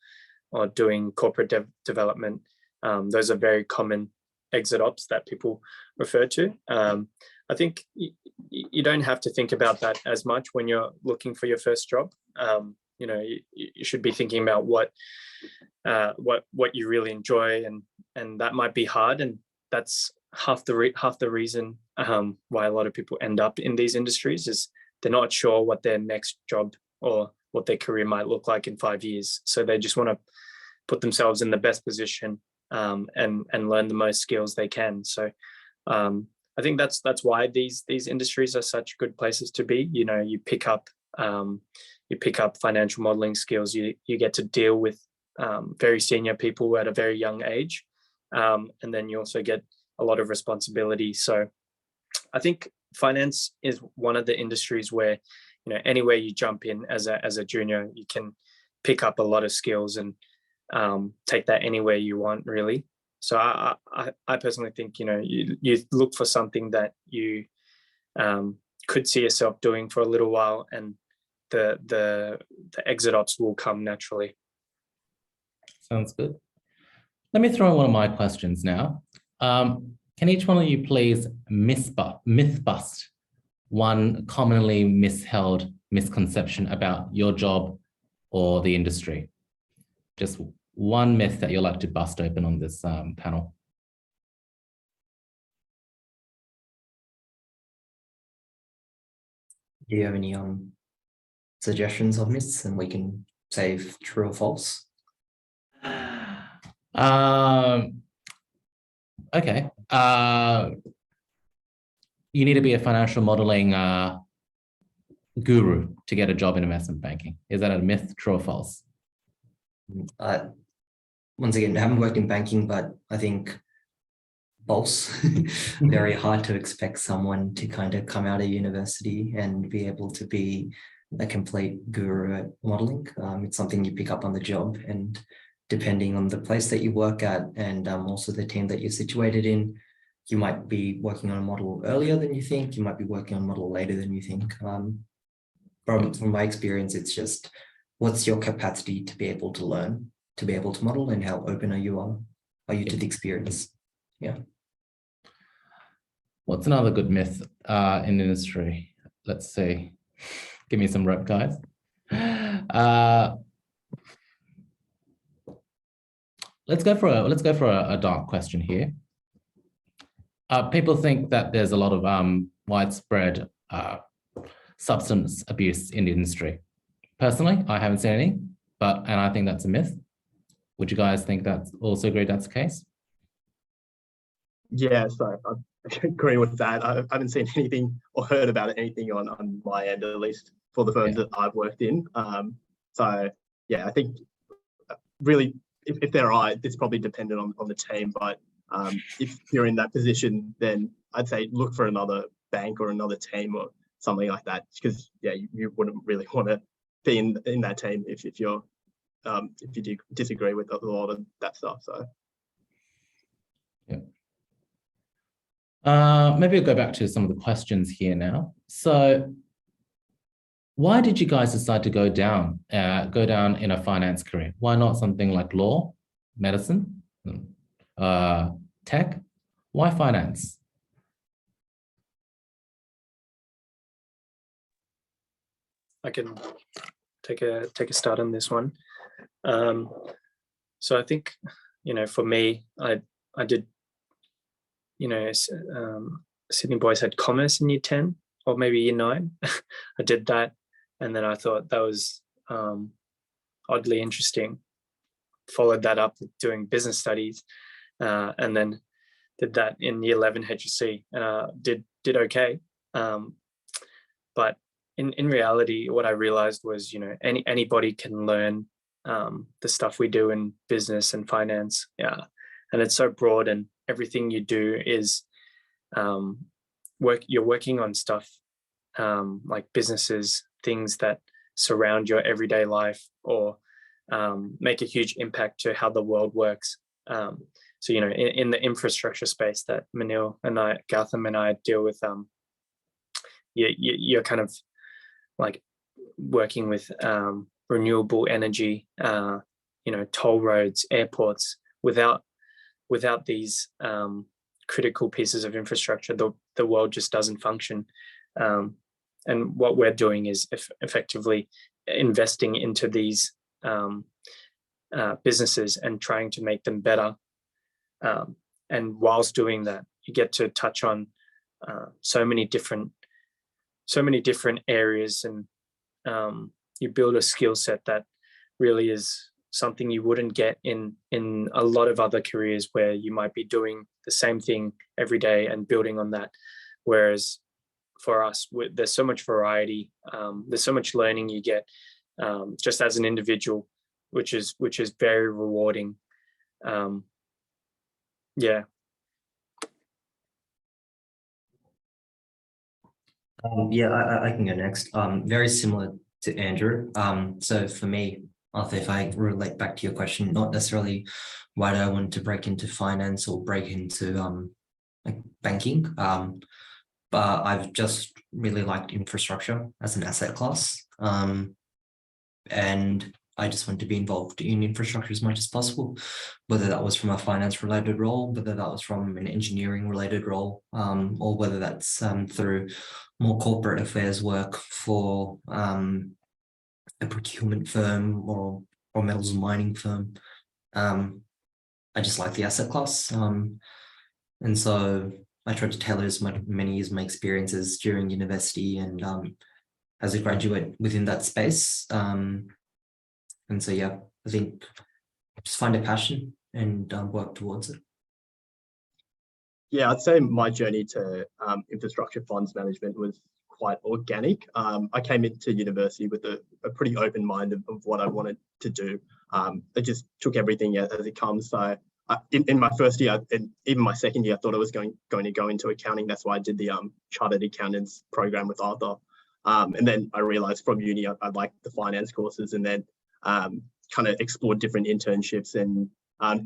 doing corporate development. Those are very common exit ops that people refer to. I think you don't have to think about that as much when you're looking for your first job. You know, you should be thinking about what you really enjoy, and that might be hard, and that's half the reason why a lot of people end up in these industries is they're not sure what their next job or what their career might look like in 5 years. So they just want to put themselves in the best position and learn the most skills they can. So I think that's why these industries are such good places to be. You know, you pick up financial modeling skills. You get to deal with very senior people at a very young age, and then you also get a lot of responsibility. So I think finance is one of the industries where, you know, anywhere you jump in as a junior, you can pick up a lot of skills and take that anywhere you want, really. So I personally think, you know, you look for something that you could see yourself doing for a little while, and the exit ops will come naturally. Sounds good. Let me throw in one of my questions now. Can each one of you please myth bust one commonly misheld misconception about your job or the industry? Just one myth that you'd like to bust open on this panel. Do you have any suggestions of myths, and we can say true or false? Okay. You need to be a financial modeling guru to get a job in investment banking. Is that a myth, true or false? Once again, I haven't worked in banking, but I think false. Very hard to expect someone to kind of come out of university and be able to be a complete guru at modeling. It's something you pick up on the job, and depending on the place that you work at and also the team that you're situated in, you might be working on a model earlier than you think, you might be working on a model later than you think. From my experience, it's just what's your capacity to be able to learn, to be able to model, and how open are you to the experience? Yeah. What's another good myth in the industry? Let's see. Give me some rope, guys. Let's go for a dark question here. People think that there's a lot of widespread substance abuse in the industry. Personally, I haven't seen any, and I think that's a myth. Would you guys think that's also agree that's the case? Yeah, so I agree with that. I haven't seen anything or heard about anything on my end, at least for the firms that I've worked in. So yeah, I think really, if there are, it's probably dependent on the team, but if you're in that position, then I'd say look for another bank or another team or something like that, because yeah, you wouldn't really want to be in that team if you do disagree with a lot of that stuff. So yeah. Maybe I'll go back to some of the questions here now. So why did you guys decide to go down in a finance career? Why not something like law, medicine? tech. Why finance? I can take a start on this one. So I think, for me, I did, Sydney Boys had commerce in year 10 or maybe year 9. I did that, and then I thought that was oddly interesting. Followed that up with doing business studies, and then did that in year 11 HSC. Did okay, but in reality, what I realized was, anybody can learn the stuff we do in business and finance. Yeah, and it's so broad, and everything you do is you're working on stuff like businesses, things that surround your everyday life or make a huge impact to how the world works. So, in the infrastructure space that Manil and Gautam and I deal with, you're kind of like working with renewable energy, toll roads, airports. Without these critical pieces of infrastructure, the world just doesn't function. And what we're doing is effectively investing into these businesses and trying to make them better. And whilst doing that, you get to touch on so many different areas, and you build a skill set that really is something you wouldn't get in a lot of other careers where you might be doing the same thing every day and building on that. Whereas for us, there's so much variety, there's so much learning you get just as an individual, which is very rewarding. Yeah. I can go next. Very similar to Andrew. So for me, Arthur, if I relate back to your question, not necessarily why do I want to break into finance or break into like banking, but I've just really liked infrastructure as an asset class, and I just want to be involved in infrastructure as much as possible, whether that was from a finance related role, whether that was from an engineering related role, or whether that's through more corporate affairs work for a procurement firm or metals and mining firm. I just like the asset class. And so I tried to tailor as many as my experiences during university and as a graduate within that space. And so, yeah, I think just find a passion and work towards it. Yeah, I'd say my journey to infrastructure funds management was quite organic. I came into university with a pretty open mind of what I wanted to do. I just took everything as it comes. So in my first year and even my second year, I thought I was going to go into accounting. That's why I did the Chartered Accountants program with Arthur. And then I realized from uni, I liked the finance courses, and then kind of explored different internships and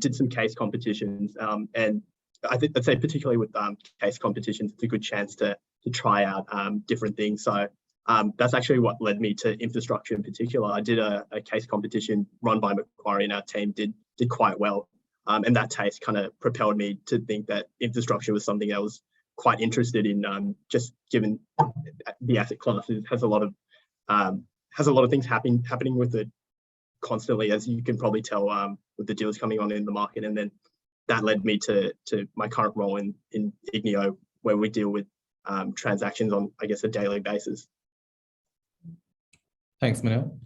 did some case competitions. And I'd say particularly with case competitions, it's a good chance to try out different things. So that's actually what led me to infrastructure in particular. I did a case competition run by Macquarie, and our team did quite well. And that taste kind of propelled me to think that infrastructure was something I was quite interested in, just given the asset class has a lot of things happening with it constantly, as you can probably tell with the deals coming on in the market. And then that led me to my current role in Ignio, where we deal with transactions on, I guess, a daily basis. Thanks, Manil.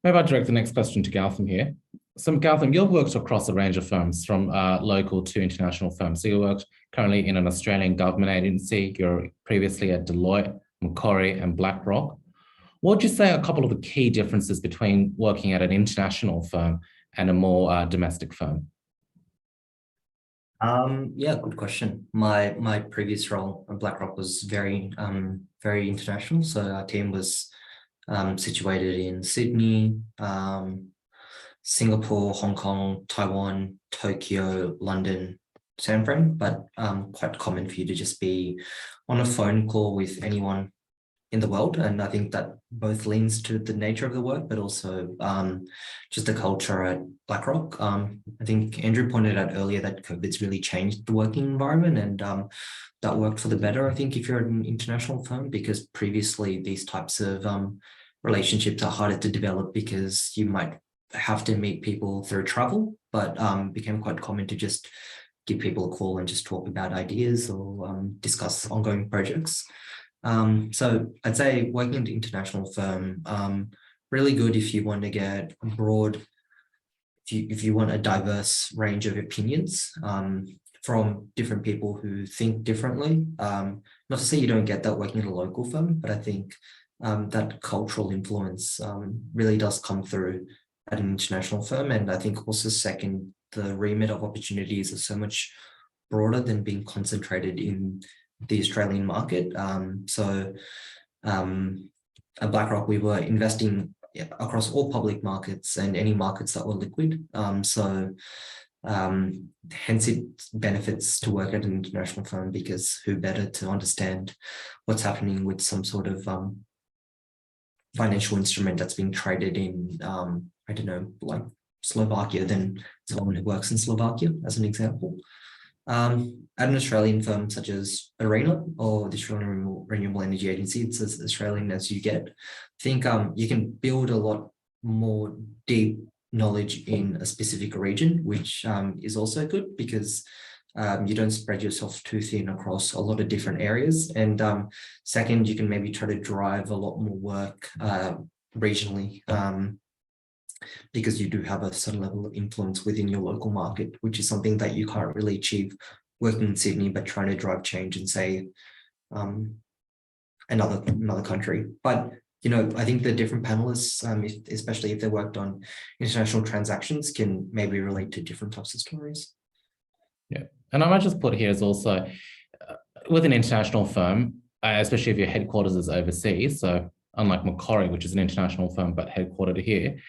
Maybe I'll direct the next question to Gautam here. So Gautam, you've worked across a range of firms from local to international firms. So you worked currently in an Australian government agency. You're previously at Deloitte, Macquarie and BlackRock. What would you say are a couple of the key differences between working at an international firm and a more domestic firm? Yeah, good question. My previous role at BlackRock was very international. So our team was situated in Sydney, Singapore, Hong Kong, Taiwan, Tokyo, London, San Fran, but quite common for you to just be on a phone call with anyone in the world. And I think that both leans to the nature of the work, but also just the culture at BlackRock. I think Andrew pointed out earlier that COVID's really changed the working environment, and that worked for the better, I think, if you're an international firm, because previously these types of relationships are harder to develop because you might have to meet people through travel, but became quite common to just give people a call and just talk about ideas or discuss ongoing projects. So I'd say working in an international firm, really good if you want to get broad, if you want a diverse range of opinions from different people who think differently. Not to say you don't get that working in a local firm, but I think that cultural influence really does come through at an international firm. And I think also second, the remit of opportunities are so much broader than being concentrated in the Australian market. So at BlackRock, we were investing across all public markets and any markets that were liquid. So hence it benefits to work at an international firm, because who better to understand what's happening with some sort of financial instrument that's being traded in, I don't know, like Slovakia, than someone who works in Slovakia, as an example. At an Australian firm such as ARENA or the Australian Renewable Energy Agency, it's as Australian as you get. I think you can build a lot more deep knowledge in a specific region, which is also good, because you don't spread yourself too thin across a lot of different areas. And second, you can maybe try to drive a lot more work regionally, because you do have a certain level of influence within your local market, which is something that you can't really achieve working in Sydney, but trying to drive change in, say, another country. But I think the different panelists, especially if they worked on international transactions, can maybe relate to different types of stories. Yeah, and I might just put here is also with an international firm, especially if your headquarters is overseas. So unlike Macquarie, which is an international firm but headquartered here,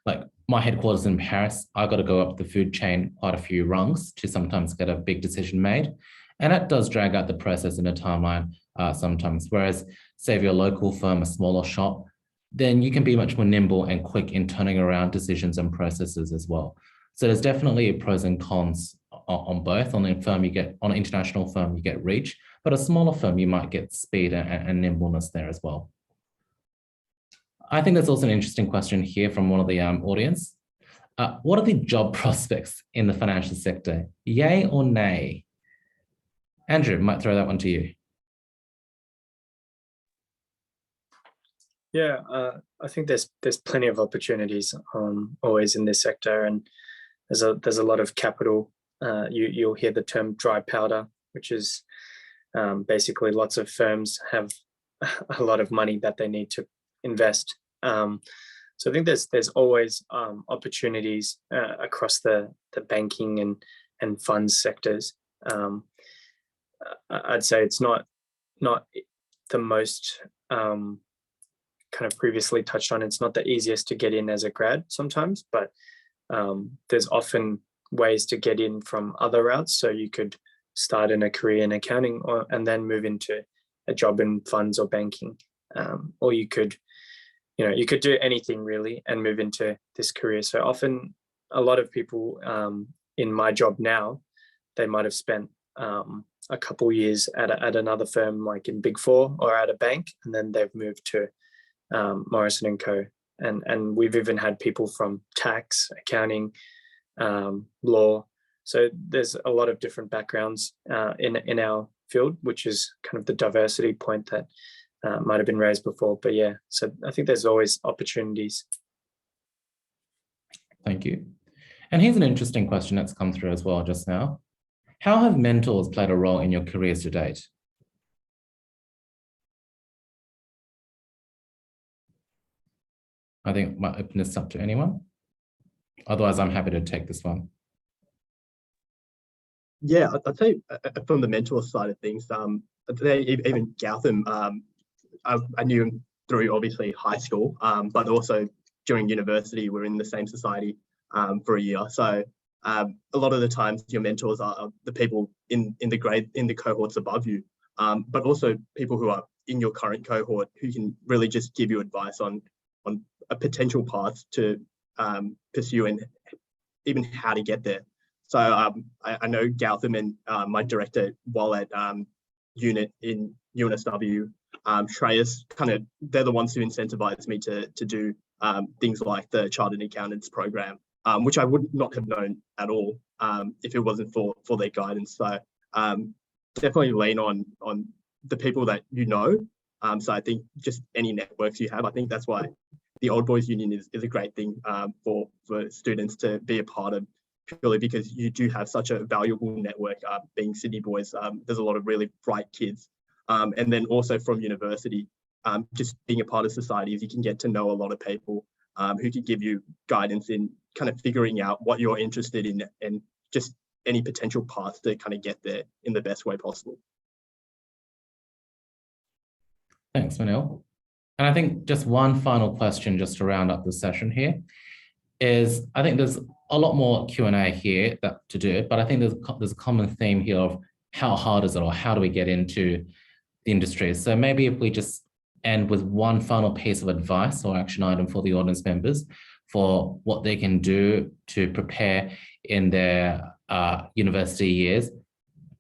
like my headquarters in Paris, I got to go up the food chain quite a few rungs to sometimes get a big decision made. And that does drag out the process in a timeline sometimes. Whereas, say if you're a local firm, a smaller shop, then you can be much more nimble and quick in turning around decisions and processes as well. So there's definitely pros and cons on both. On an international firm, you get reach, but a smaller firm, you might get speed and nimbleness there as well. I think that's also an interesting question here from one of the audience. What are the job prospects in the financial sector? Yay or nay? Andrew, might throw that one to you. Yeah, I think there's plenty of opportunities always in this sector, and there's a lot of capital. You'll hear the term dry powder, which is basically lots of firms have a lot of money that they need to invest. So I think there's always opportunities across the banking and funds sectors. I'd say it's not the most kind of previously touched on. It's not the easiest to get in as a grad sometimes, but there's often ways to get in from other routes. So you could start in a career in accounting and then move into a job in funds or banking, or you could do anything really and move into this career. So often a lot of people in my job now, they might have spent a couple years at another firm, like in Big Four or at a bank, and then they've moved to Morrison & Co. And we've even had people from tax, accounting, law. So there's a lot of different backgrounds in our field, which is kind of the diversity point that might have been raised before. But yeah, so I think there's always opportunities. Thank you. And here's an interesting question that's come through as well just now. How have mentors played a role in your careers to date? I think I might open this up to anyone. Otherwise, I'm happy to take this one. Yeah, I'd say from the mentor side of things, I'd say even Gautam, I knew him through obviously high school, but also during university, we're in the same society for a year. So a lot of the times your mentors are the people in the cohorts above you, but also people who are in your current cohort who can really just give you advice on a potential path to pursue and even how to get there. So I know Gautam and my director while at unit in UNSW, Shreyas, they're the ones who incentivized me to do things like the Chartered Accountants program, which I would not have known at all if it wasn't for their guidance. So definitely lean on the people that you know. So I think just any networks you have, I think that's why the Old Boys Union is a great thing for students to be a part of, purely because you do have such a valuable network being Sydney boys. There's a lot of really bright kids. And then also from university, just being a part of societies, you can get to know a lot of people who can give you guidance in kind of figuring out what you're interested in and just any potential paths to kind of get there in the best way possible. Thanks, Manil. And I think just one final question just to round up the session here is, I think there's a lot more Q&A here to do, but I think there's a common theme here of how hard is it, or how do we get into the industry? So maybe if we just end with one final piece of advice or action item for the audience members for what they can do to prepare in their university years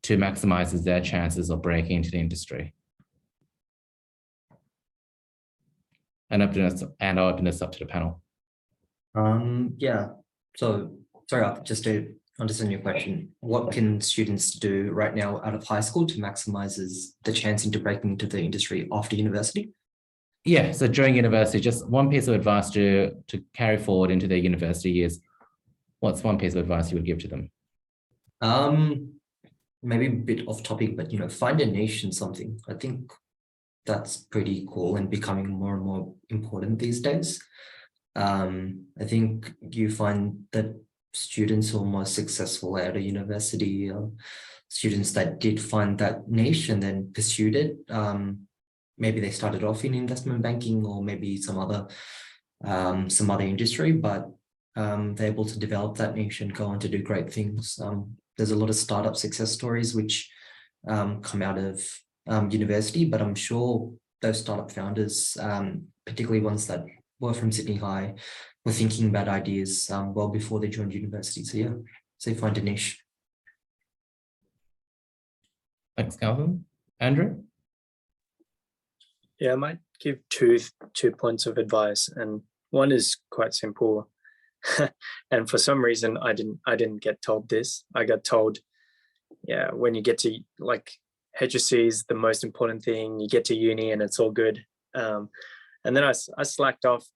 to maximize their chances of breaking into the industry. And I'll open this up to the panel. Yeah, so sorry, just to understand your question, what can students do right now out of high school to maximize the chance into breaking into the industry after university? Yeah, so during university, just one piece of advice to carry forward into their university years. What's one piece of advice you would give to them? Maybe a bit off topic, but find a niche in something. I think that's pretty cool and becoming more and more important these days. I think you find that students who are more successful out of university, students that did find that niche and then pursued it, maybe they started off in investment banking or maybe some other industry, but they're able to develop that niche and go on to do great things. There's a lot of startup success stories which come out of university, but I'm sure those startup founders, particularly ones that were from Sydney High, were thinking about ideas well before they joined university. So yeah, so find a niche. Thanks, Calvin. Andrew? Yeah, I might give two points of advice, and one is quite simple. And for some reason, I didn't get told this. I got told, yeah, when you get to HSC is the most important thing. You get to uni and it's all good. And then I slacked off,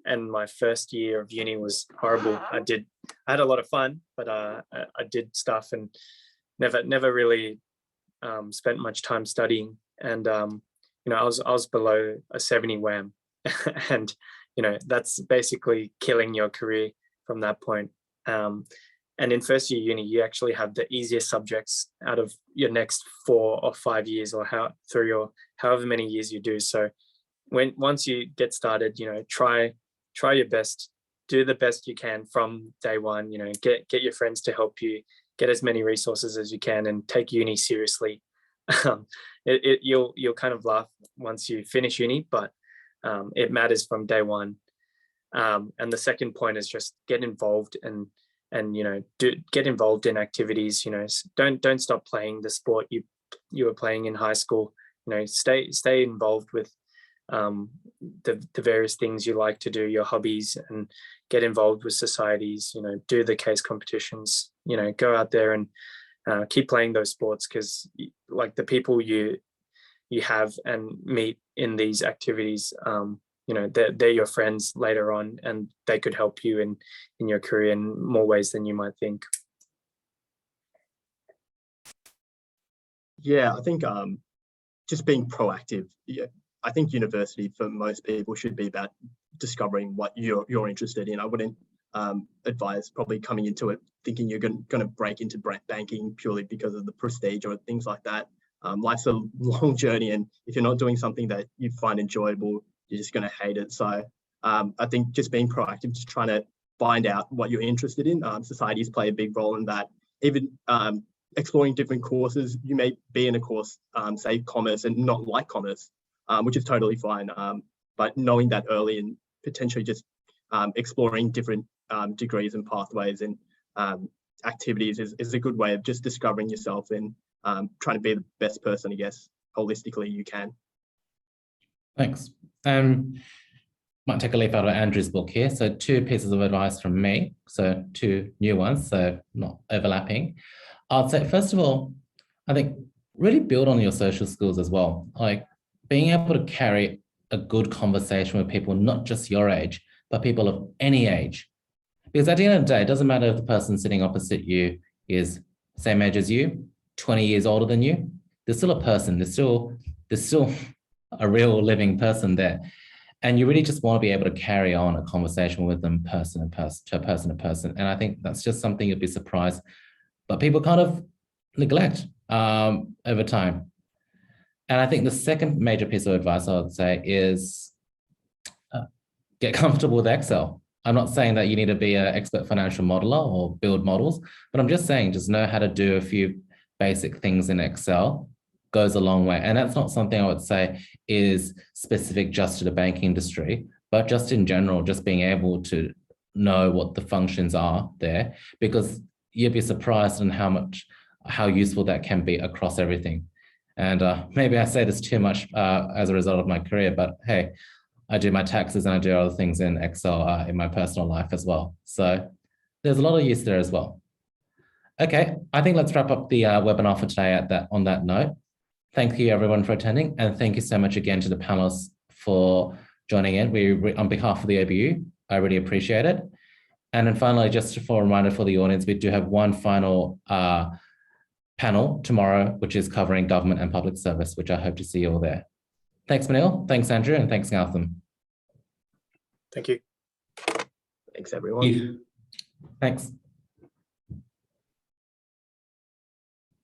and my first year of uni was horrible. I had a lot of fun, but I did stuff and never really spent much time studying. And I was below a 70 WAM, and that's basically killing your career from that point. And in first year uni, you actually have the easiest subjects out of your next 4 or 5 years, or however many years you do. So once you get started, try your best, do the best you can from day one. Get your friends to help you, get as many resources as you can, and take uni seriously. You'll kind of laugh once you finish uni, but it matters from day one. And the second point is just get involved and get involved in activities. Don't stop playing the sport you were playing in high school. Stay involved with the various things you like to do, your hobbies, and get involved with societies. Do the case competitions. Go out there and keep playing those sports, because the people you have and meet in these activities, they're your friends later on, and they could help you in your career in more ways than you might think. Yeah, I think just being proactive. Yeah, I think university for most people should be about discovering what you're interested in. I wouldn't advise probably coming into it thinking you're going to break into banking purely because of the prestige or things like that. Life's a long journey, and if you're not doing something that you find enjoyable, you're just going to hate it. So I think just being proactive, just trying to find out what you're interested in. Societies play a big role in that. Even exploring different courses. You may be in a course, say commerce, and not like commerce. which is totally fine. But knowing that early and potentially just exploring different degrees and pathways and activities is a good way of just discovering yourself and trying to be the best person, I guess, holistically you can. Thanks. Might take a leaf out of Andrew's book here. So 2 pieces of advice from me. So 2 new ones, so not overlapping. I'd say, first of all, I think really build on your social skills as well. Like being able to carry a good conversation with people, not just your age, but people of any age. Because at the end of the day, it doesn't matter if the person sitting opposite you is same age as you, 20 years older than you, they're still a person. There's still a real living person there. And you really just want to be able to carry on a conversation with them person to person. And I think that's just something you'll be surprised, but people kind of neglect over time. And I think the second major piece of advice I would say is get comfortable with Excel. I'm not saying that you need to be an expert financial modeler or build models, but I'm just saying just know how to do a few basic things in Excel goes a long way. And that's not something I would say is specific just to the banking industry, but just in general, just being able to know what the functions are there, because you'll be surprised on how useful that can be across everything. And maybe I say this too much as a result of my career, but hey, I do my taxes and I do other things in Excel in my personal life as well. So there's a lot of use there as well. Okay, I think let's wrap up the webinar for today on that note. Thank you everyone for attending, and thank you so much again to the panelists for joining in. We on behalf of the OBU, I really appreciate it. And then finally, just for a reminder for the audience, we do have one final panel tomorrow, which is covering government and public service, which I hope to see you all there. Thanks, Manil. Thanks, Andrew, and thanks, Gautam. Thank you. Thanks, everyone. Thanks.